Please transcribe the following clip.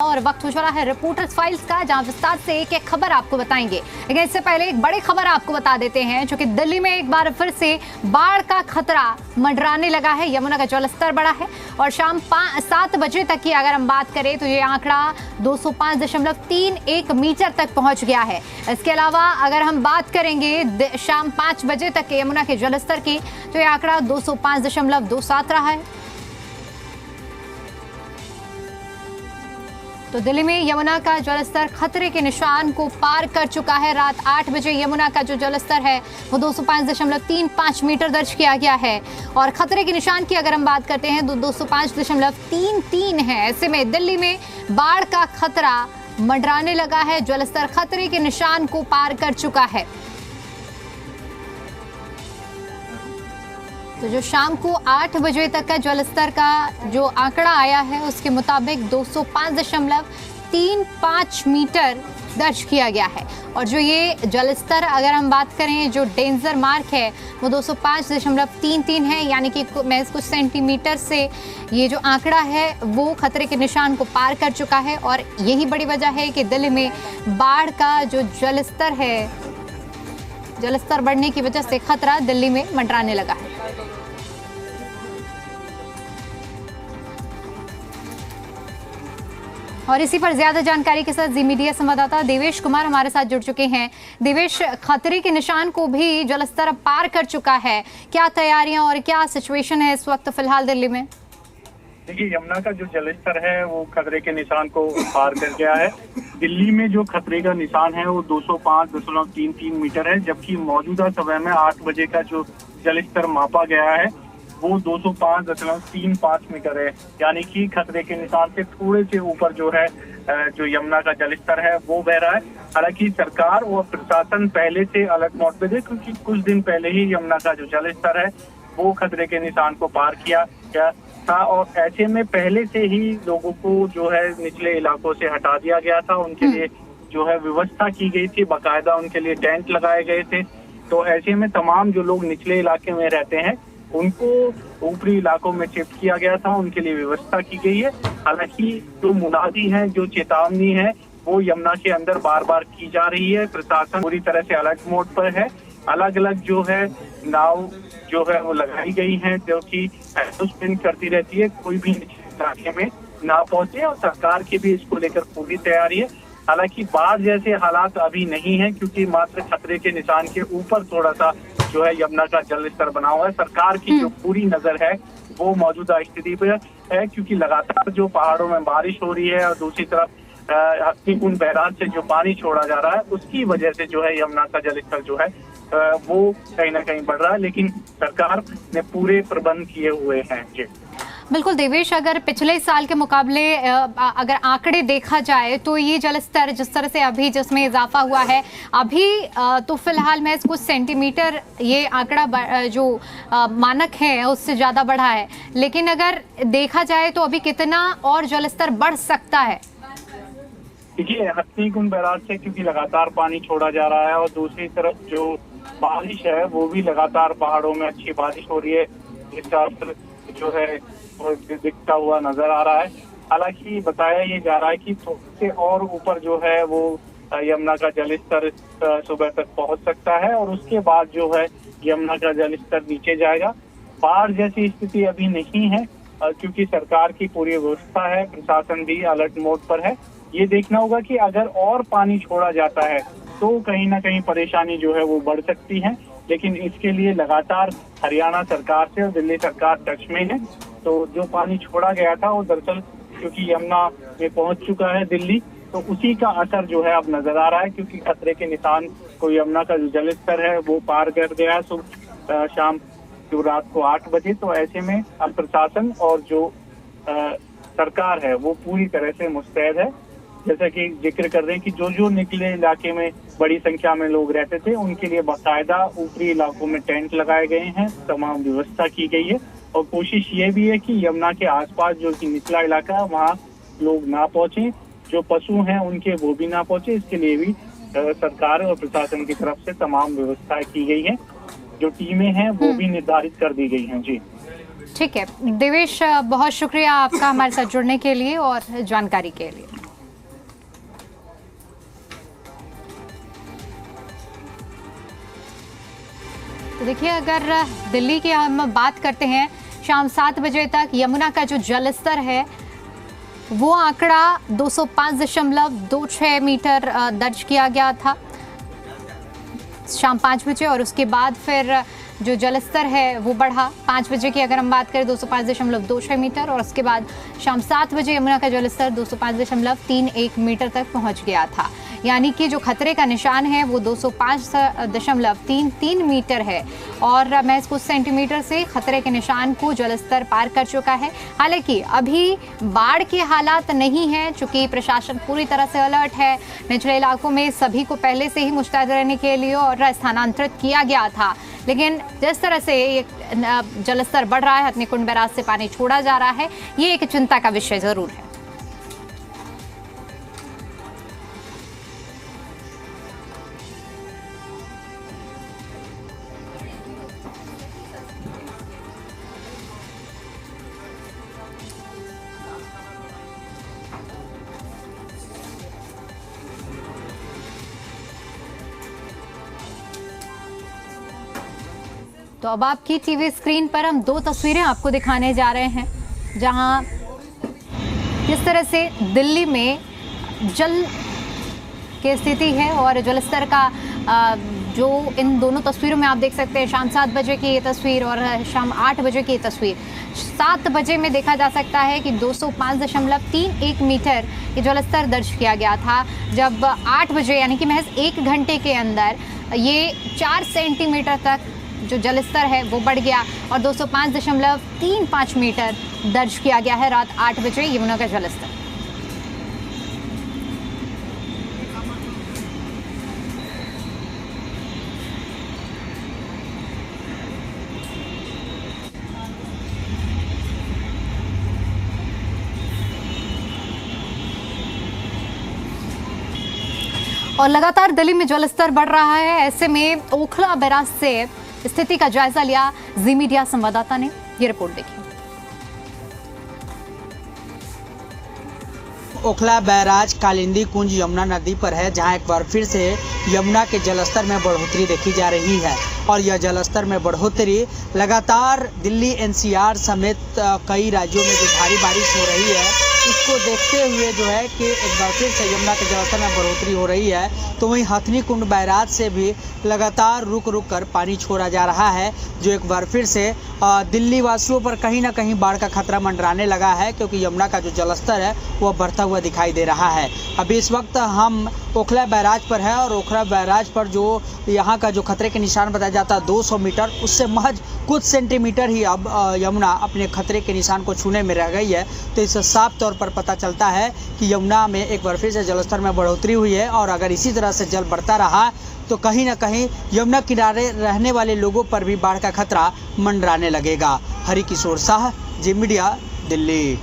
और वक्त हो रहा है रिपोर्टर्स फाइल्स का, जहां विस्तार से एक एक खबर आपको बताएंगे। लेकिन इससे पहले एक बड़ी खबर आपको बता देते हैं, जो कि दिल्ली में एक बार फिर से बाढ़ का खतरा मंडराने लगा है। यमुना का जलस्तर बढ़ा है और शाम 7 बजे तक की अगर हम बात करें तो ये आंकड़ा 205.31 मीटर तक पहुंच गया है। इसके अलावा अगर हम बात करेंगे शाम 5 बजे तक के यमुना के जलस्तर की, तो ये आंकड़ा 205.27 रहा है। तो दिल्ली में यमुना का जलस्तर खतरे के निशान को पार कर चुका है। रात 8 बजे यमुना का जो जलस्तर है वो 205.35 मीटर दर्ज किया गया है और खतरे के निशान की अगर हम बात करते हैं तो 205.33 है। ऐसे में दिल्ली में बाढ़ का खतरा मंडराने लगा है। जलस्तर खतरे के निशान को पार कर चुका है। तो जो शाम को 8 बजे तक का जलस्तर का जो आंकड़ा आया है उसके मुताबिक 205.35 मीटर दर्ज किया गया है। और जो ये जलस्तर अगर हम बात करें, जो डेंजर मार्क है वो 205.33 है, यानी कि महज कुछ सेंटीमीटर से ये जो आंकड़ा है वो खतरे के निशान को पार कर चुका है। और यही बड़ी वजह है कि दिल्ली में बाढ़ का जो जलस्तर है, जलस्तर बढ़ने की वजह से खतरा दिल्ली में मंडराने लगा है। और इसी पर ज्यादा जानकारी के साथ जी मीडिया संवाददाता देवेश कुमार हमारे साथ जुड़ चुके हैं। देवेश, खतरे के निशान को भी जलस्तर पार कर चुका है, क्या तैयारियां और क्या सिचुएशन है इस वक्त फिलहाल दिल्ली में? देखिए, यमुना का जो जलस्तर है वो खतरे के निशान को पार कर गया है। दिल्ली में जो खतरे का निशान है वो 205.33 मीटर है, जबकि मौजूदा समय में 8 बजे का जो जलस्तर मापा गया है वो 205.35 मीटर है, यानी कि खतरे के निशान से थोड़े से ऊपर जो है जो यमुना का जलस्तर है वो बह रहा है। हालांकि सरकार और प्रशासन पहले से अलर्ट मोड पे थे, क्योंकि कुछ दिन पहले ही यमुना का जो जलस्तर है वो खतरे के निशान को पार किया गया था और ऐसे में पहले से ही लोगों को जो है निचले इलाकों से हटा दिया गया था। उनके लिए जो है व्यवस्था की गई थी, बाकायदा उनके लिए टेंट लगाए गए थे। तो ऐसे में तमाम जो लोग निचले इलाके में रहते हैं उनको ऊपरी इलाकों में शिफ्ट किया गया था, उनके लिए व्यवस्था की गई है। हालांकि जो मुनादी है, जो चेतावनी है, वो यमुना के अंदर बार बार की जा रही है। प्रशासन पूरी तरह से अलर्ट मोड पर है। अलग अलग जो है नाव जो है वो लगाई गई है, जो कि अनाउंसमेंट करती रहती है कोई भी इलाके में ना पहुंचे, और सरकार की भी इसको लेकर पूरी तैयारी है। हालांकि बाढ़ जैसे हालात अभी नहीं है, क्योंकि मात्र खतरे के निशान के ऊपर थोड़ा सा जो है यमुना का जलस्तर बना हुआ है। सरकार की जो पूरी नजर है वो मौजूदा स्थिति पर है, क्योंकि लगातार जो पहाड़ों में बारिश हो रही है और दूसरी तरफ हत्तीकुंड बैराज से जो पानी छोड़ा जा रहा है उसकी वजह से जो है यमुना का जलस्तर जो है वो कहीं ना कहीं बढ़ रहा है। लेकिन सरकार ने पूरे प्रबंध किए हुए हैं। जी बिल्कुल देवेश, अगर पिछले साल के मुकाबले अगर आंकड़े देखा जाए तो ये जलस्तर जिस तरह से अभी जिसमें इजाफा हुआ है अभी तो फिलहाल में कुछ सेंटीमीटर ये आंकड़ा जो मानक है उससे ज़्यादा बढ़ा है, लेकिन अगर देखा जाए तो अभी कितना और जलस्तर बढ़ सकता है? देखिए, हत्तीकुंड बैराज से क्योंकि लगातार पानी छोड़ा जा रहा है और दूसरी तरफ जो बारिश है वो भी लगातार पहाड़ों में अच्छी बारिश हो रही है, जिसका असर जो है वो दिखता हुआ नजर आ रहा है। हालांकि बताया ये जा रहा है कि थोड़े से और ऊपर जो है वो यमुना का जलस्तर सुबह तक पहुंच सकता है और उसके बाद जो है यमुना का जलस्तर नीचे जाएगा। बाढ़ जैसी स्थिति अभी नहीं है, क्योंकि सरकार की पूरी व्यवस्था है, प्रशासन भी अलर्ट मोड पर है। ये देखना होगा कि अगर और पानी छोड़ा जाता है तो कहीं ना कहीं परेशानी जो है वो बढ़ सकती है, लेकिन इसके लिए लगातार हरियाणा सरकार से और दिल्ली सरकार टच में है। तो जो पानी छोड़ा गया था वो दरअसल क्योंकि यमुना में पहुंच चुका है दिल्ली, तो उसी का असर जो है अब नजर आ रहा है, क्योंकि खतरे के निशान को यमुना का जो जलस्तर है वो पार कर गया है शाम जो रात को 8 बजे। तो ऐसे में अब प्रशासन और जो सरकार है वो पूरी तरह से मुस्तैद है। जैसा कि जिक्र कर रहे हैं कि जो निचले इलाके में बड़ी संख्या में लोग रहते थे उनके लिए बाकायदा ऊपरी इलाकों में टेंट लगाए गए हैं, तमाम व्यवस्था की गई है और कोशिश ये भी है कि यमुना के आसपास जो कि निचला इलाका है वहाँ लोग ना पहुंचे, जो पशु हैं उनके वो भी ना पहुंचे। इसके लिए भी सरकार और प्रशासन की तरफ से तमाम व्यवस्थाएं की गई है, जो टीमें हैं वो भी निर्धारित कर दी गई हैं। जी ठीक है देवेश, बहुत शुक्रिया आपका हमारे साथ जुड़ने के लिए और जानकारी के लिए। तो देखिए, अगर दिल्ली की हम बात करते हैं, शाम 7 बजे तक यमुना का जो जलस्तर है वो आंकड़ा 205.26 मीटर दर्ज किया गया था शाम 5 बजे, और उसके बाद फिर जो जलस्तर है वो बढ़ा। 5 बजे की अगर हम बात करें 205.26 मीटर, और उसके बाद शाम 7 बजे यमुना का जलस्तर 205.31 मीटर तक पहुंच गया था। यानी कि जो खतरे का निशान है वो 205.33 मीटर है, और महज कुछ सेंटीमीटर से खतरे के निशान को जलस्तर पार कर चुका है। हालांकि अभी बाढ़ के हालात नहीं है, चूंकि प्रशासन पूरी तरह से अलर्ट है। निचले इलाकों में सभी को पहले से ही मुस्तैद रहने के लिए और स्थानांतरित किया गया था, लेकिन जिस तरह से ये जलस्तर बढ़ रहा है, हथनीकुंड बैराज से पानी छोड़ा जा रहा है, ये एक चिंता का विषय जरूर है। तो अब आपकी टीवी स्क्रीन पर हम 2 तस्वीरें आपको दिखाने जा रहे हैं, जहां किस तरह से दिल्ली में जल की स्थिति है और जलस्तर का जो इन दोनों तस्वीरों में आप देख सकते हैं। शाम 7 बजे की ये तस्वीर और शाम 8 बजे की ये तस्वीर। 7 बजे में देखा जा सकता है कि 205.31 मीटर ये जलस्तर दर्ज किया गया था, जब 8 बजे यानी कि महज 1 घंटे के अंदर ये 4 सेंटीमीटर तक जो जलस्तर है वो बढ़ गया और 205.35 मीटर दर्ज किया गया है रात 8 बजे यमुना का जलस्तर। और लगातार दिल्ली में जलस्तर बढ़ रहा है, ऐसे में ओखला बैराज से स्थिति का जायजा लिया जी मीडिया संवाददाता ने। ये रिपोर्ट देखिए। ओखला बैराज कालिंदी कुंज यमुना नदी पर है, जहां एक बार फिर से यमुना के जलस्तर में बढ़ोतरी देखी जा रही है। और यह जलस्तर में बढ़ोतरी लगातार दिल्ली एनसीआर समेत कई राज्यों में जो भारी बारिश हो रही है उसको देखते हुए जो है कि एक बार फिर से यमुना के जलस्तर में बढ़ोतरी हो रही है। तो वहीं हथनीकुंड बैराज से भी लगातार रुक रुक कर पानी छोड़ा जा रहा है, जो एक बार फिर से दिल्ली वासियों पर कहीं ना कहीं बाढ़ का खतरा मंडराने लगा है, क्योंकि यमुना का जो जलस्तर है वह बढ़ता हुआ दिखाई दे रहा है। अभी इस वक्त हम ओखला बैराज पर है और ओखला बैराज पर जो यहाँ का जो खतरे के निशान बताया जाता है 200 मीटर, उससे महज कुछ सेंटीमीटर ही अब यमुना अपने खतरे के निशान को छूने में रह गई है। तो इससे साफ तौर पर पता चलता है कि यमुना में एक बार फिर से जलस्तर में बढ़ोतरी हुई है, और अगर इसी तरह से जल बढ़ता रहा तो कहीं ना कहीं यमुना किनारे रहने वाले लोगों पर भी बाढ़ का खतरा मंडराने लगेगा। हरिकिशोर शाह, जी मीडिया, दिल्ली।